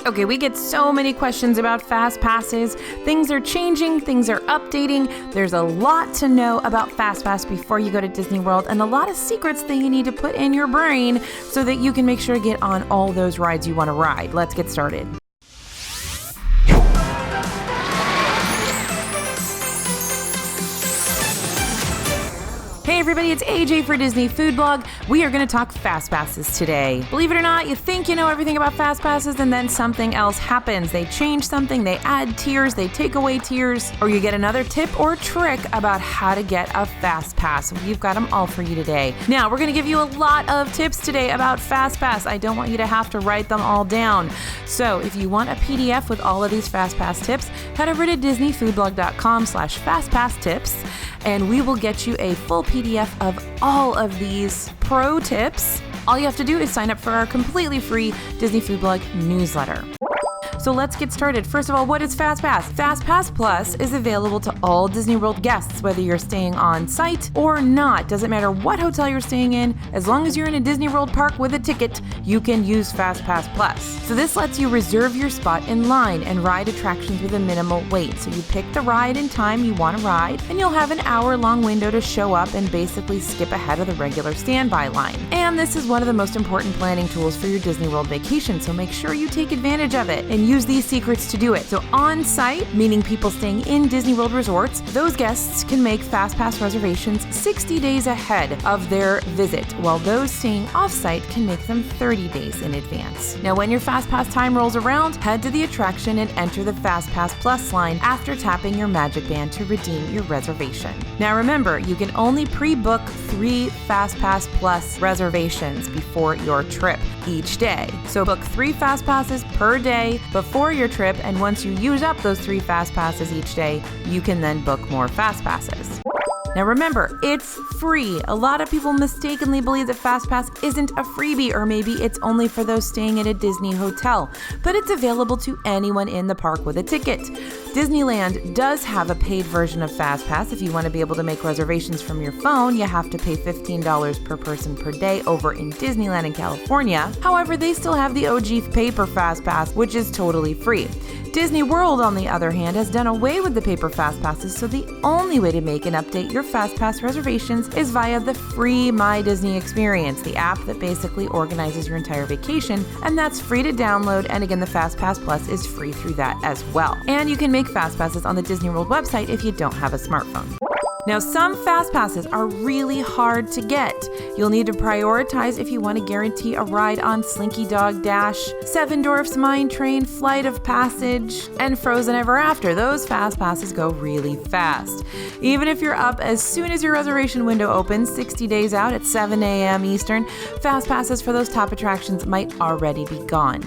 Okay, we get so many questions about FastPasses. Things are changing, things are updating. There's a lot to know about FastPass before you go to Disney World, and a lot of secrets that you need to put in your brain so that you can make sure to get on all those rides you want to ride. Let's get started. Hey everybody, it's AJ for Disney Food Blog. We are going to talk FastPasses today. Believe it or not, you think you know everything about FastPasses and then something else happens. They change something, they add tiers, they take away tiers, or you get another tip or trick about how to get a FastPass. We've got them all for you today. Now, we're going to give you a lot of tips today about FastPass. I don't want you to have to write them all down. So if you want a PDF with all of these FastPass tips, head over to disneyfoodblog.com/FastPassTips, and we will get you a full PDF of all of these pro tips. All you have to do is sign up for our completely free Disney Food Blog newsletter. So let's get started. First of all, what is FastPass? FastPass Plus is available to all Disney World guests, whether you're staying on site or not. Doesn't matter what hotel you're staying in, as long as you're in a Disney World park with a ticket, you can use FastPass Plus. So this lets you reserve your spot in line and ride attractions with a minimal wait. So you pick the ride and time you want to ride, and you'll have an hour-long window to show up and basically skip ahead of the regular standby line. And this is one of the most important planning tools for your Disney World vacation, so make sure you take advantage of it and use these secrets to do it. So on-site, meaning people staying in Disney World resorts, those guests can make FastPass reservations 60 days ahead of their visit, while those staying off-site can make them 30 days in advance. Now, when your FastPass time rolls around, head to the attraction and enter the FastPass Plus line after tapping your Magic Band to redeem your reservation. Now remember, you can only pre-book 3 FastPass Plus reservations before your trip each day. So book 3 FastPasses per day before your trip, and once you use up those 3 FastPasses each day, you can then book more FastPasses. Now remember, it's free. A lot of people mistakenly believe that FastPass isn't a freebie, or maybe it's only for those staying at a Disney hotel, but it's available to anyone in the park with a ticket. Disneyland does have a paid version of FastPass. If you want to be able to make reservations from your phone, you have to pay $15 per person per day over in Disneyland in California. However, they still have the OG paper FastPass, which is totally free. Disney World, on the other hand, has done away with the paper FastPasses, so the only way to make and update your FastPass reservations is via the free My Disney experience, the app that basically organizes your entire vacation, and that's free to download, and again, the FastPass Plus is free through that as well. And you can make FastPasses on the Disney World website if you don't have a smartphone. Now, some FastPasses are really hard to get. You'll need to prioritize if you want to guarantee a ride on Slinky Dog Dash, Seven Dwarfs Mine Train, Flight of Passage, and Frozen Ever After. Those FastPasses go really fast. Even if you're up as soon as your reservation window opens, 60 days out at 7 a.m. Eastern, FastPasses for those top attractions might already be gone.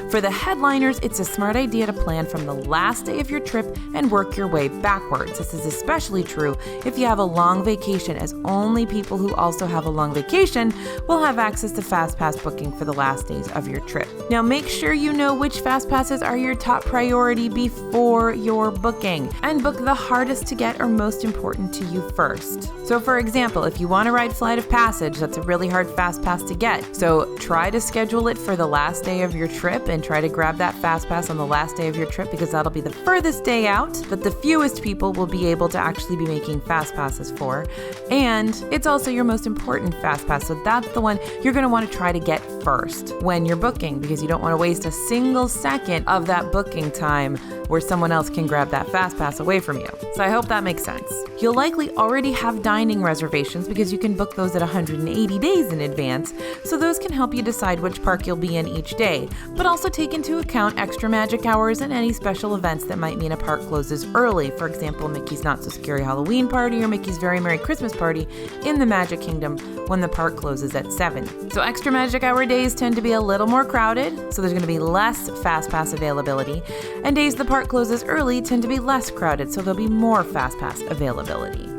For the headliners, it's a smart idea to plan from the last day of your trip and work your way backwards. This is especially true if you have a long vacation, as only people who also have a long vacation will have access to FastPass booking for the last days of your trip. Now, make sure you know which FastPasses are your top priority before your booking, and book the hardest to get or most important to you first. So for example, if you want to ride Flight of Passage, that's a really hard FastPass to get. So try to schedule it for the last day of your trip and try to grab that FastPass on the last day of your trip, because that'll be the furthest day out that the fewest people will be able to actually be making FastPasses for. And it's also your most important FastPass, so that's the one you're going to want to try to get first when you're booking, because you don't want to waste a single second of that booking time where someone else can grab that FastPass away from you. So I hope that makes sense. You'll likely already have dining reservations because you can book those at 180 days in advance, so those can help you decide which park you'll be in each day, but also take into account extra magic hours and any special events that might mean a park closes early. For example, Mickey's Not So Scary Halloween Party or Mickey's Very Merry Christmas Party in the Magic Kingdom when the park closes at 7. So extra magic hour days tend to be a little more crowded, so there's going to be less FastPass availability, and days the park closes early tend to be less crowded, so there'll be more FastPass availability.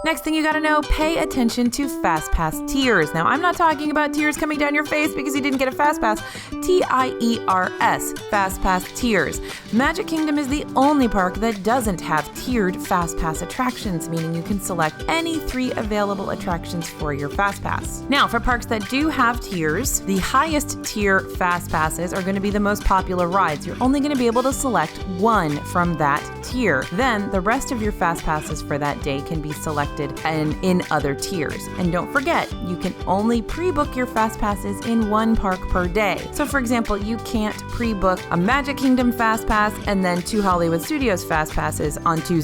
Next thing you gotta know, pay attention to FastPass Tiers. Now, I'm not talking about tears coming down your face because you didn't get a FastPass. T-I-E-R-S, FastPass Tiers. Magic Kingdom is the only park that doesn't have tiered FastPass attractions, meaning you can select any 3 available attractions for your FastPass. Now, for parks that do have tiers, the highest tier FastPasses are going to be the most popular rides. You're only going to be able to select 1 from that tier. Then the rest of your FastPasses for that day can be selected in other tiers. And don't forget, you can only pre-book your FastPasses in 1 park per day. So for example, you can't pre-book a Magic Kingdom FastPass and then 2 Hollywood Studios FastPasses on Tuesday.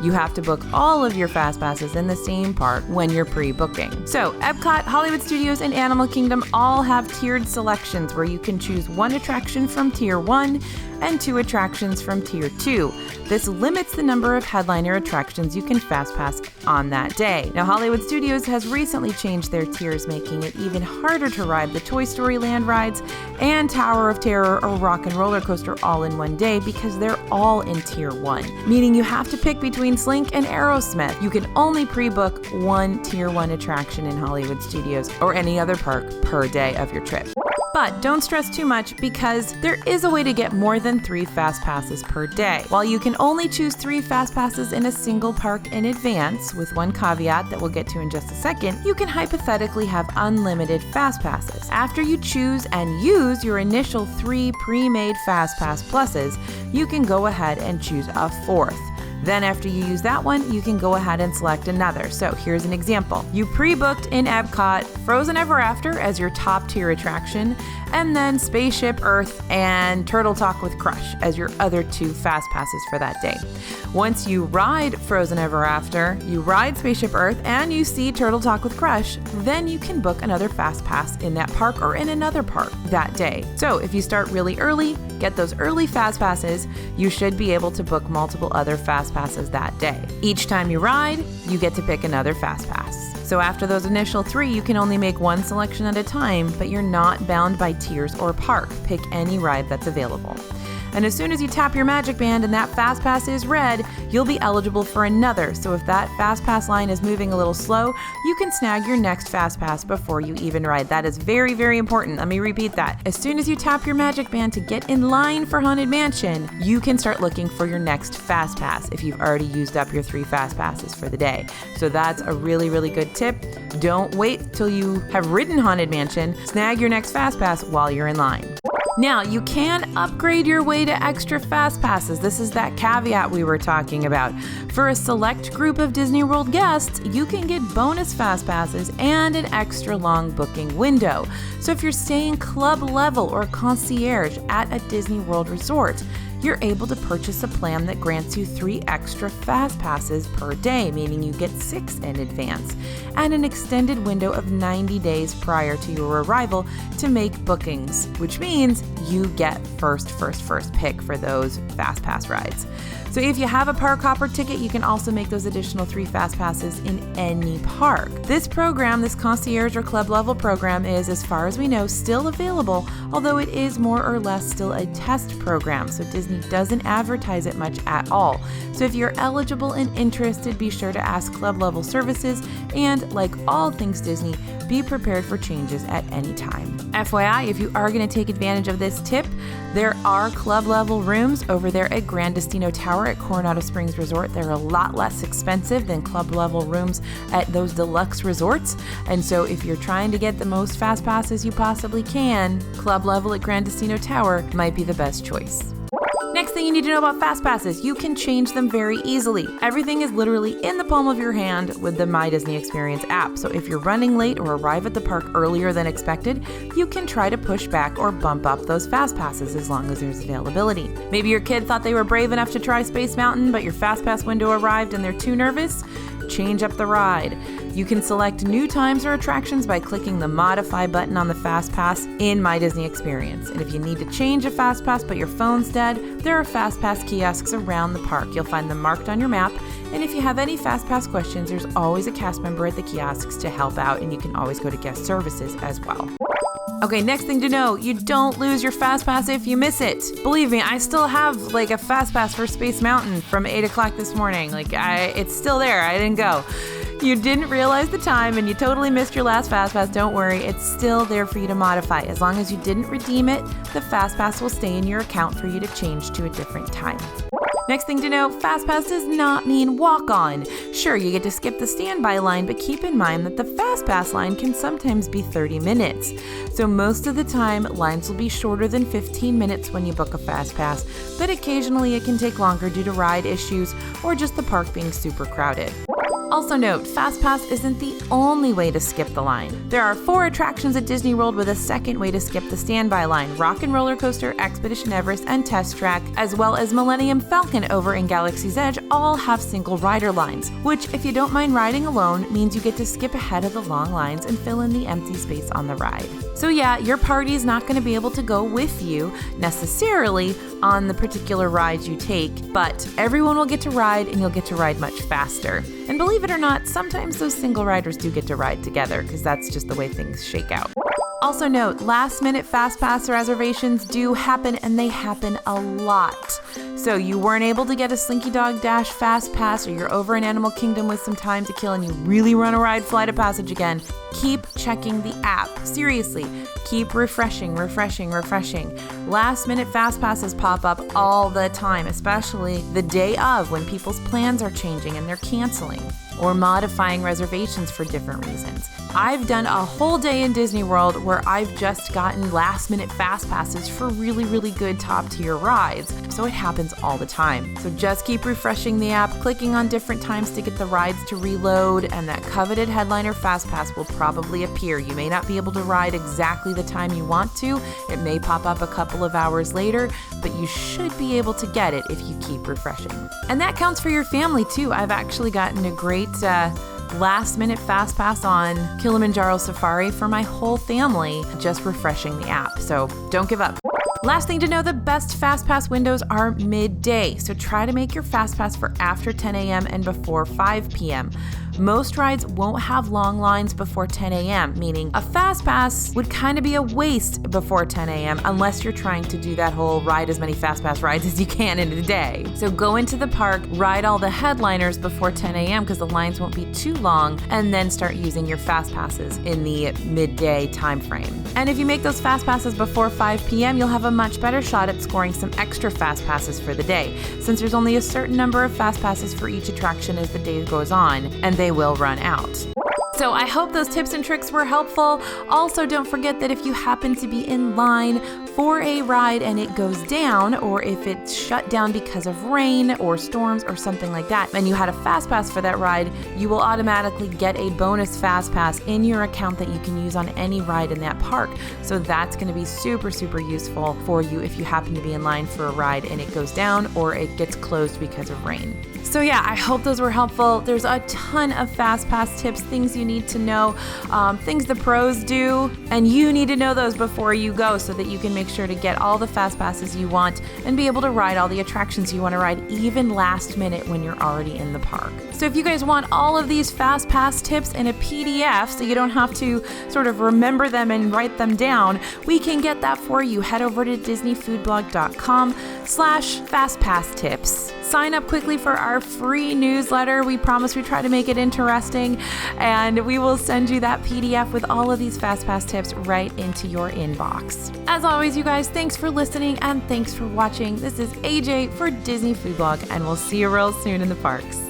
You have to book all of your FastPasses in the same park when you're pre-booking. So Epcot, Hollywood Studios, and Animal Kingdom all have tiered selections where you can choose 1 attraction from Tier 1 and 2 attractions from Tier 2. This limits the number of headliner attractions you can FastPass on that day. Now, Hollywood Studios has recently changed their tiers, making it even harder to ride the Toy Story Land rides and Tower of Terror or Rock and Roller Coaster all in one day because they're all in Tier 1, meaning you have to pick between Slink and Aerosmith. You can only pre-book 1 Tier 1 attraction in Hollywood Studios or any other park per day of your trip. But don't stress too much because there is a way to get more than 3 FastPasses per day. While you can only choose 3 FastPasses in a single park in advance, with one caveat that we'll get to in just a second, you can hypothetically have unlimited FastPasses. After you choose and use your initial 3 pre-made FastPass Pluses, you can go ahead and choose a 4th. Then after you use that one, you can go ahead and select another. So here's an example. You pre-booked in Epcot Frozen Ever After as your top tier attraction, and then Spaceship Earth and Turtle Talk with Crush as your other 2 FastPasses for that day. Once you ride Frozen Ever After, you ride Spaceship Earth, and you see Turtle Talk with Crush, then you can book another FastPass in that park or in another park that day. So if you start really early, get those early FastPasses, you should be able to book multiple other FastPasses that day. Each time you ride, you get to pick another FastPass. So after those initial 3, you can only make 1 selection at a time, but you're not bound by tiers or park. Pick any ride that's available. And as soon as you tap your magic band and that FastPass is red, you'll be eligible for another. So if that FastPass line is moving a little slow, you can snag your next FastPass before you even ride. That is very, very important. Let me repeat that. As soon as you tap your magic band to get in line for Haunted Mansion, you can start looking for your next FastPass if you've already used up your 3 FastPasses for the day. So that's a really, really good tip. Don't wait till you have ridden Haunted Mansion. Snag your next FastPass while you're in line. Now, you can upgrade your way to extra FastPasses. This is that caveat we were talking about. For a select group of Disney World guests, you can get bonus FastPasses and an extra long booking window. So if you're staying club level or concierge at a Disney World resort, you're able to purchase a plan that grants you 3 extra FastPasses per day, meaning you get 6 in advance, and an extended window of 90 days prior to your arrival to make bookings, which means you get first pick for those FastPass rides. So if you have a park hopper ticket, you can also make those additional 3 FastPasses in any park. This program, this concierge or club level program, is, as far as we know, still available, although it is more or less still a test program, so Disney doesn't advertise it much at all. So if you're eligible and interested, be sure to ask club level services, and like all things Disney, be prepared for changes at any time. FYI, if you are going to take advantage of this tip, there are club level rooms over there at Grand Destino Tower at Coronado Springs Resort. They're a lot less expensive than club level rooms at those deluxe resorts. And so if you're trying to get the most FastPasses you possibly can, club level at Grand Destino Tower might be the best choice. Next thing you need to know about FastPasses, you can change them very easily. Everything is literally in the palm of your hand with the My Disney Experience app. So if you're running late or arrive at the park earlier than expected, you can try to push back or bump up those FastPasses as long as there's availability. Maybe your kid thought they were brave enough to try Space Mountain, but your FastPass window arrived and they're too nervous. Change up the ride. You can select new times or attractions by clicking the Modify button on the FastPass in My Disney Experience. And if you need to change a FastPass but your phone's dead, there are FastPass kiosks around the park. You'll find them marked on your map. And if you have any FastPass questions, there's always a cast member at the kiosks to help out, and you can always go to guest services as well. Okay, next thing to know, you don't lose your FastPass if you miss it. Believe me, I still have like a FastPass for Space Mountain from 8 o'clock this morning. It's still there, I didn't go. You didn't realize the time and you totally missed your last FastPass, don't worry, it's still there for you to modify. As long as you didn't redeem it, the FastPass will stay in your account for you to change to a different time. Next thing to know, FastPass does not mean walk-on. Sure, you get to skip the standby line, but keep in mind that the FastPass line can sometimes be 30 minutes. So most of the time, lines will be shorter than 15 minutes when you book a FastPass, but occasionally it can take longer due to ride issues or just the park being super crowded. Also note, FastPass isn't the only way to skip the line. There are 4 attractions at Disney World with a second way to skip the standby line: Rock and Roller Coaster, Expedition Everest, and Test Track, as well as Millennium Falcon over in Galaxy's Edge, all have single rider lines, which, if you don't mind riding alone, means you get to skip ahead of the long lines and fill in the empty space on the ride. So yeah, your party's not going to be able to go with you necessarily on the particular rides you take, but everyone will get to ride and you'll get to ride much faster. And believe it or not, sometimes those single riders do get to ride together because that's just the way things shake out. Also note, last-minute FastPass reservations do happen, and they happen a lot. So you weren't able to get a Slinky Dog Dash FastPass, or you're over in Animal Kingdom with some time to kill and you really want to ride Flight of Passage again, keep checking the app. Seriously, keep refreshing. Last-minute FastPasses pop up all the time, especially the day of when people's plans are changing and they're canceling or modifying reservations for different reasons. I've done a whole day in Disney World where I've just gotten last-minute FastPasses for really good top-tier rides, so it happens all the time. So just keep refreshing the app, clicking on different times to get the rides to reload, and that coveted headliner FastPass will probably appear. You may not be able to ride exactly the time you want to. It may pop up a couple of hours later, but you should be able to get it if you keep refreshing. And that counts for your family too. I've actually gotten a great last-minute FastPass on Kilimanjaro Safari for my whole family, just refreshing the app. So don't give up. Last thing to know, the best FastPass windows are midday, so try to make your FastPass for after 10 a.m. and before 5 p.m. Most rides won't have long lines before 10 a.m., meaning a FastPass would kind of be a waste before 10 a.m. unless you're trying to do that whole ride as many FastPass rides as you can in a day. So go into the park, ride all the headliners before 10 a.m. because the lines won't be too long, and then start using your FastPasses in the midday time frame. And if you make those FastPasses before 5 p.m., you'll have a much better shot at scoring some extra FastPasses for the day, since there's only a certain number of FastPasses for each attraction as the day goes on, and they will run out. So I hope those tips and tricks were helpful. Also, don't forget that if you happen to be in line for a ride and it goes down, or if it's shut down because of rain or storms or something like that, and you had a FastPass for that ride, you will automatically get a bonus FastPass in your account that you can use on any ride in that park. So that's going to be super useful for you if you happen to be in line for a ride and it goes down or it gets closed because of rain. So yeah, I hope those were helpful. There's a ton of FastPass tips, things you need to know, things the pros do, and you need to know those before you go so that you can make sure to get all the FastPasses you want and be able to ride all the attractions you want to ride, even last minute when you're already in the park. So if you guys want all of these FastPass tips in a PDF so you don't have to sort of remember them and write them down, we can get that for you. Head over to disneyfoodblog.com/FastPassTips. Sign up quickly for our free newsletter. We promise we try to make it interesting, and we will send you that PDF with all of these FastPass tips right into your inbox. As always, you guys, thanks for listening and thanks for watching. This is AJ for Disney Food Blog, and we'll see you real soon in the parks.